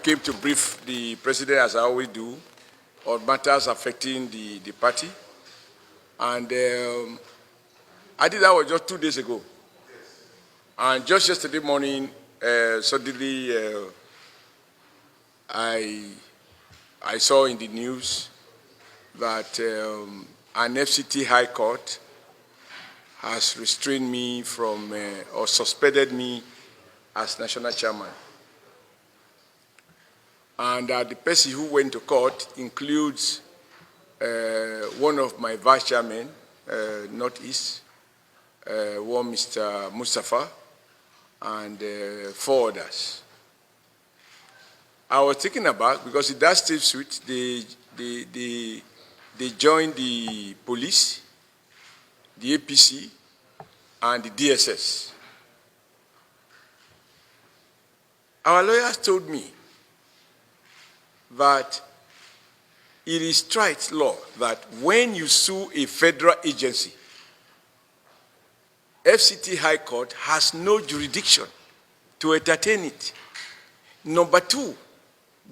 came to brief the president, as I always do, on matters affecting the party. And I did that was just 2 days ago. And just yesterday morning, suddenly I saw in the news that an FCT High Court has restrained me from, or suspended me as national chairman. And the person who went to court includes one of my vice chairmen, Northeast, one Mr. Mustafa, and 4 others. I was taken aback because in that state suite, they joined the police, the APC, and the DSS. Our lawyers told me that it is straight law that when you sue a federal agency, FCT High Court has no jurisdiction to entertain it. Number 2,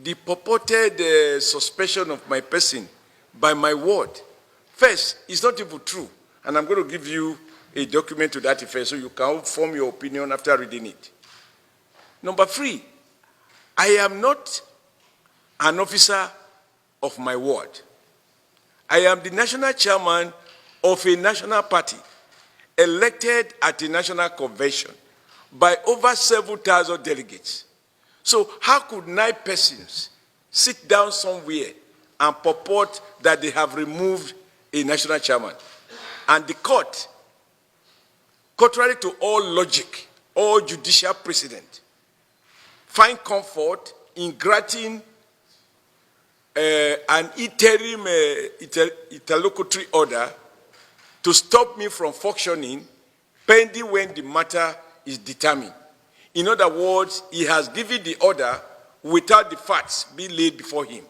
the purported suspension of my person by my ward. First, it's not even true, and I'm going to give you a document to that effect so you can form your opinion after reading it. Number 3, I am not an officer of my ward. I am the national chairman of a national party elected at a national convention by over 7,000 delegates. So how could 9 persons sit down somewhere and purport that they have removed a national chairman? And the court, contrary to all logic, all judicial precedent, find comfort in granting an interim interlocutory order to stop me from functioning pending when the matter is determined. In other words, he has given the order without the facts being laid before him.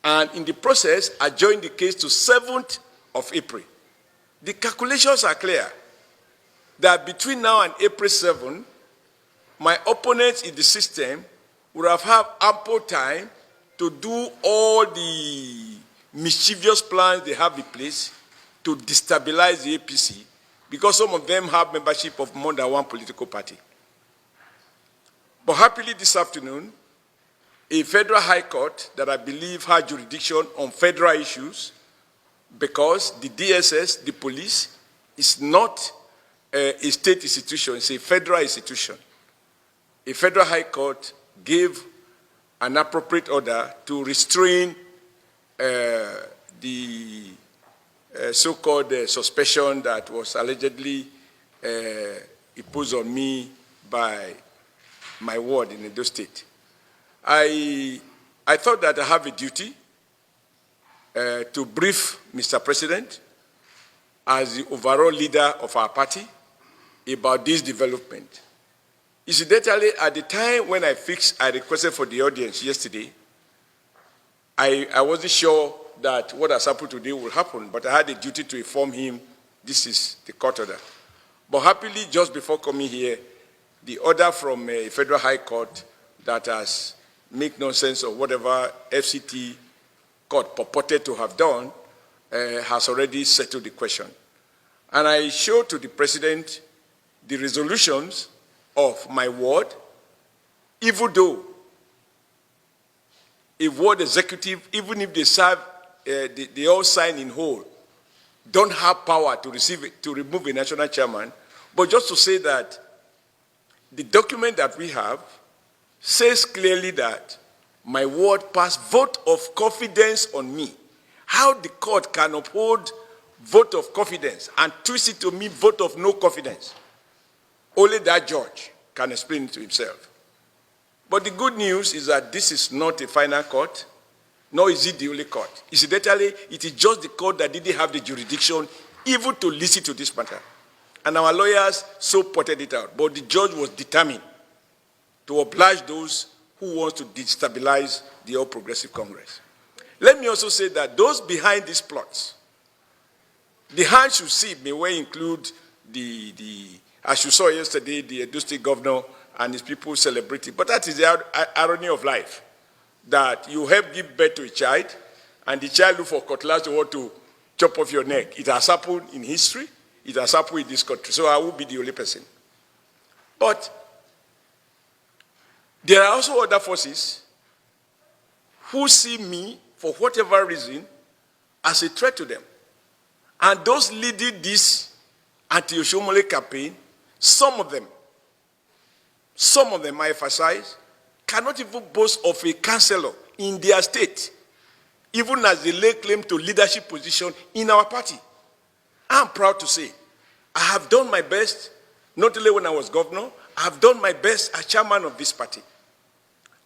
And in the process, adjourned the case to 7th of April. The calculations are clear that between now and April 7, my opponents in the system would have had ample time to do all the mischievous plans they have in place to destabilize the APC, because some of them have membership of more than one political party. But happily this afternoon, a federal high court that I believe has jurisdiction on federal issues, because the DSS, the police, is not a state institution, it's a federal institution. A federal high court gave an appropriate order to restrain the so-called suspension that was allegedly imposed on me by my ward in Edo State. I thought that I have a duty to brief Mr. President as the overall leader of our party about this development. Incidentally, at the time when I requested for the audience yesterday, I wasn't sure that what has happened today will happen, but I had a duty to inform him this is the court order. But happily, just before coming here, the order from a federal high court that has made nonsense of whatever FCT court purported to have done has already settled the question. And I showed to the president the resolutions of my ward, even though a ward executive, even if they serve, they all sign in whole, don't have power to remove a national chairman, but just to say that the document that we have says clearly that my ward passed vote of confidence on me. How the court can uphold vote of confidence and twist it to me vote of no confidence, only that judge can explain it to himself. But the good news is that this is not a final court, nor is it the only court. Incidentally, it is just the court that didn't have the jurisdiction even to listen to this matter. And our lawyers so ported it out. But the judge was determined to oblige those who want to destabilize the All Progressive Congress. Let me also say that those behind these plots, the hands you see may well include as you saw yesterday, the Edo State governor and his people celebrate it. But that is the irony of life, that you help give birth to a child, and the child look for cutlass to want to chop off your neck. It has happened in history. It has happened in this country. So I will be the only person. But there are also other forces who see me, for whatever reason, as a threat to them. And those leading this anti-Oshiomhole campaign, some of them, I emphasize, cannot even boast of a councillor in their state, even as they lay claim to leadership position in our party. I'm proud to say, I have done my best, not only when I was governor, I have done my best as chairman of this party.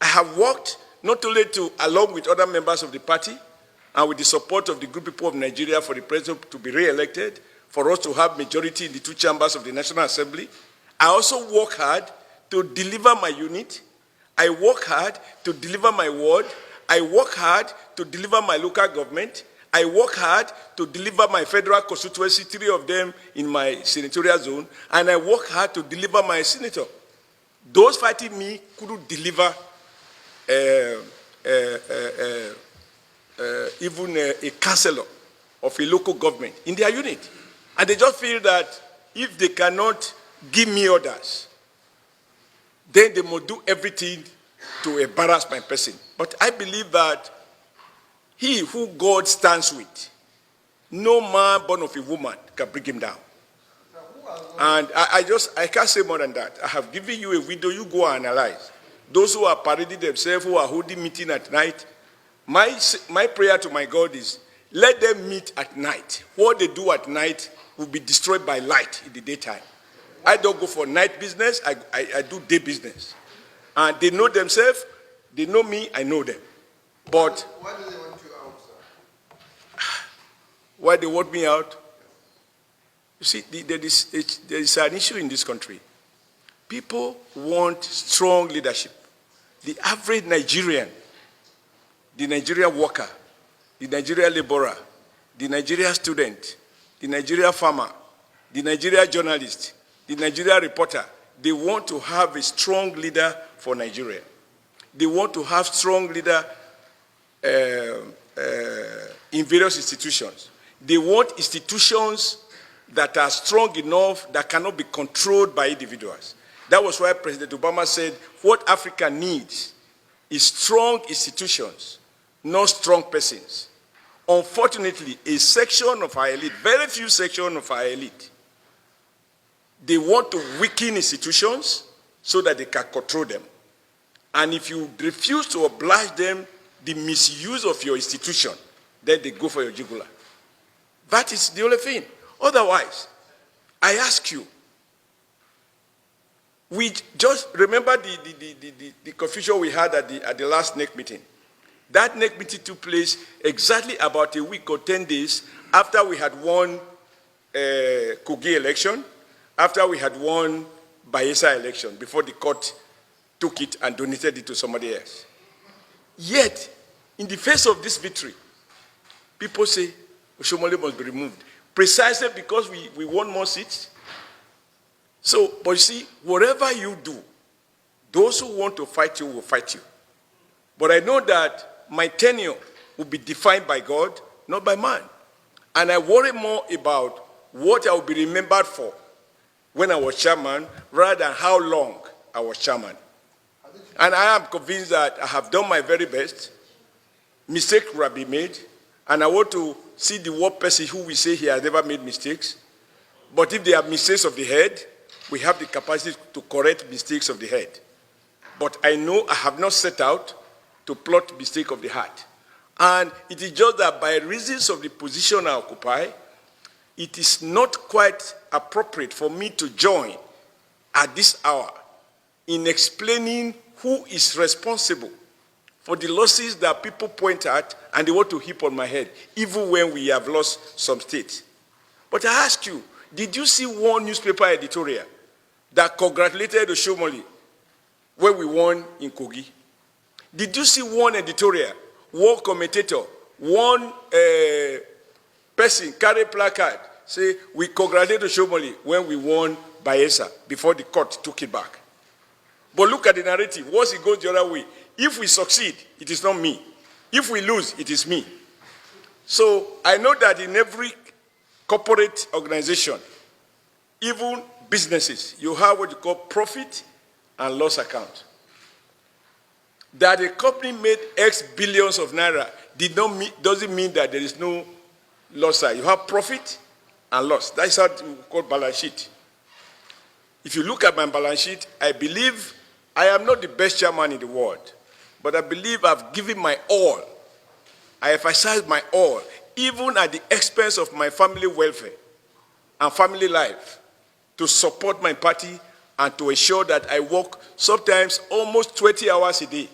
I have worked not only to, along with other members of the party, and with the support of the good people of Nigeria, for the president to be re-elected, for us to have majority in the two chambers of the National Assembly. I also work hard to deliver my unit. I work hard to deliver my ward. I work hard to deliver my local government. I work hard to deliver my federal constituency, 3 of them in my senatorial zone, and I work hard to deliver my senator. Those fighting me couldn't deliver even a councillor of a local government in their unit. And they just feel that if they cannot give me orders, then they must do everything to embarrass my person. But I believe that he who God stands with, no man born of a woman can bring him down. And I can't say more than that. I have given you a video, you go and analyze. Those who are parading themselves, who are holding meeting at night, my prayer to my God is, let them meet at night. What they do at night will be destroyed by light in the daytime. I don't go for night business, I do day business. And they know themselves, they know me, I know them. But why do they want you out, sir? Why they want me out? You see, there is an issue in this country. People want strong leadership. The average Nigerian, the Nigerian worker, the Nigerian laborer, the Nigerian student, the Nigerian farmer, the Nigerian journalist, the Nigerian reporter, they want to have a strong leader for Nigeria. They want to have strong leader in various institutions. They want institutions that are strong enough that cannot be controlled by individuals. That was why President Obama said, what Africa needs is strong institutions, not strong persons. Unfortunately, a section of our elite, very few sections of our elite, they want to weaken institutions so that they can control them. And if you refuse to oblige them the misuse of your institution, then they go for your jugular. That is the only thing. Otherwise, I ask you, we just remember the confusion we had at the last NEC meeting. That NEC meeting took place exactly about a week or 10 days after we had won Kogi election, after we had won Bayelsa election, before the court took it and donated it to somebody else. Yet, in the face of this victory, people say Oshiomhole must be removed, precisely because we won more seats. So, but you see, whatever you do, those who want to fight you will fight you. But I know that my tenure will be defined by God, not by man. And I worry more about what I will be remembered for when I was chairman, rather than how long I was chairman. And I am convinced that I have done my very best. Mistakes will be made, and I want to see the one person who will say he has never made mistakes. But if there are mistakes of the head, we have the capacity to correct mistakes of the head. But I know I have not set out to plot mistake of the heart. And it is just that by reasons of the position I occupy, it is not quite appropriate for me to join at this hour in explaining who is responsible for the losses that people point at and they want to heap on my head, even when we have lost some states. But I ask you, did you see one newspaper editorial that congratulated Oshiomhole when we won in Kogi? Did you see one editorial, one commentator, one person carry placard, say, we congratulate Oshiomhole when we won Bayelsa, before the court took it back? But look at the narrative. Once it goes the other way, if we succeed, it is not me. If we lose, it is me. So I know that in every corporate organization, even businesses, you have what you call profit and loss account. That a company made X billions of naira doesn't mean that there is no loss side. You have profit and loss. That's how we call balance sheet. If you look at my balance sheet, I believe I am not the best chairman in the world, but I believe I've given my all. I emphasize my all, even at the expense of my family welfare and family life, to support my party and to ensure that I work sometimes almost 20 hours a day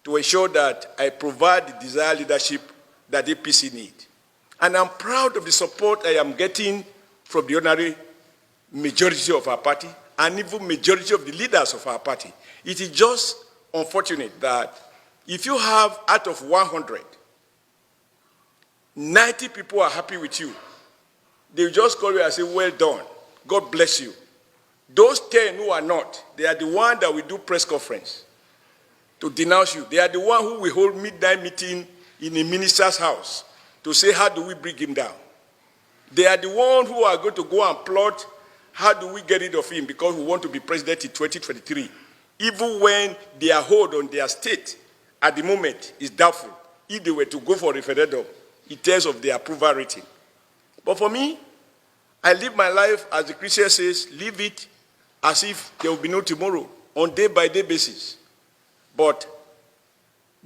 to ensure that I provide the desired leadership that APC need. And I'm proud of the support I am getting from the honorary majority of our party and even majority of the leaders of our party. It is just unfortunate that if you have out of 100, 90 people are happy with you, they just call you and say, well done, God bless you. Those 10 who are not, they are the ones that will do press conference to denounce you. They are the ones who will hold midnight meeting in a minister's house to say, how do we bring him down? They are the ones who are going to go and plot, how do we get rid of him because we want to be president in 2023, even when their hold on their state at the moment is doubtful. If they were to go for referendum in terms of their approval rating. But for me, I live my life, as the Christian says, live it as if there will be no tomorrow, on day-by-day basis. But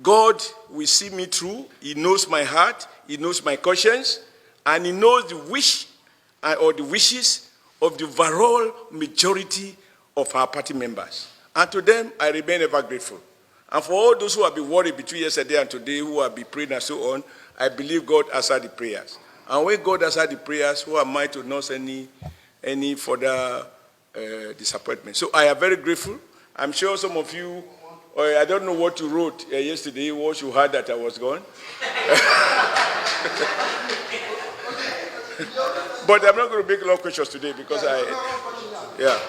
God will see me through. He knows my heart, He knows my conscience, and He knows the wish or the wishes of the overall majority of our party members. And to them, I remain ever grateful. And for all those who have been worried between yesterday and today, who have been praying and so on, I believe God answered the prayers. And when God answered the prayers, who am I to nurse any further disappointment? So I am very grateful. I'm sure some of you, I don't know what you wrote yesterday, what you heard that I was gone. But I'm not going to make a lot of questions today because yeah.